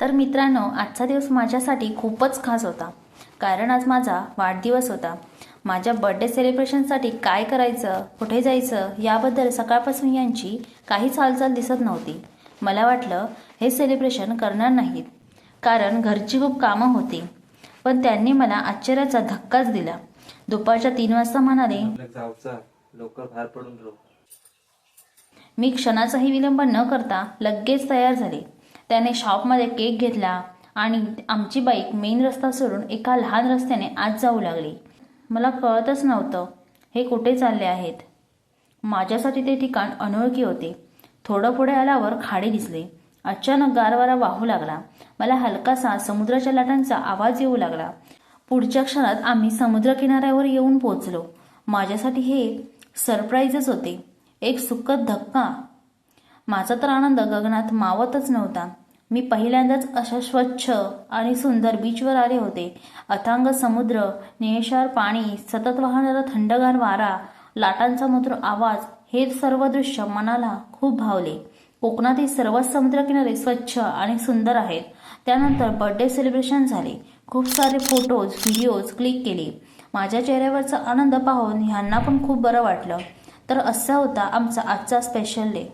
तर मित्रांनो, आजचा दिवस माझ्यासाठी खूपच खास होता. कारण आज माझा वाढदिवस होता. माझ्या बर्थडे सेलिब्रेशनसाठी काय करायचं, कुठे जायचं याबद्दल सकाळपासून यांची काहीच हालचाल दिसत नव्हती. मला वाटलं हे सेलिब्रेशन करणार नाहीत, कारण घरची खूप कामं होती. पण त्यांनी मला आश्चर्याचा धक्काच दिला. दुपारच्या 3 वाजता म्हणाले, लवकर बाहेर पडून राहू. मी क्षणाचाही विलंब न करता लगेच तयार झाले. त्याने शॉपमध्ये केक घेतला आणि आमची बाईक मेन रस्ता सोडून एका लहान रस्त्याने आत जाऊ लागली. मला कळतच नव्हतं हे कुठे चालले आहेत. माझ्यासाठी ते ठिकाण अनोळखी होते. थोडं पुढे आल्यावर खाडी दिसले. अचानक गारवारा वाहू लागला. मला हलकासा समुद्राच्या लाटांचा आवाज येऊ लागला. पुढच्या क्षणात आम्ही समुद्रकिनाऱ्यावर येऊन पोचलो. माझ्यासाठी हे सरप्राईजच होते, एक सुखद धक्का. माझा तर आनंद गगनात मावतच नव्हता. मी पहिल्यांदाच अशा स्वच्छ आणि सुंदर बीचवर आले होते. अथांग समुद्र, निळशार पाणी, सतत वाहणारा थंडगार वारा, लाटांचा मधुर आवाज, हे सर्व दृश्य मनाला खूप भावले. कोकणातील सर्वच समुद्रकिनारे स्वच्छ आणि सुंदर आहेत. त्यानंतर बर्थडे सेलिब्रेशन झाले. खूप सारे फोटोज, व्हिडिओज क्लिक केले. माझ्या चेहऱ्यावरचा आनंद पाहून ह्यांना पण खूप बरं वाटलं. तर असा होता आमचा आजचा स्पेशल डे.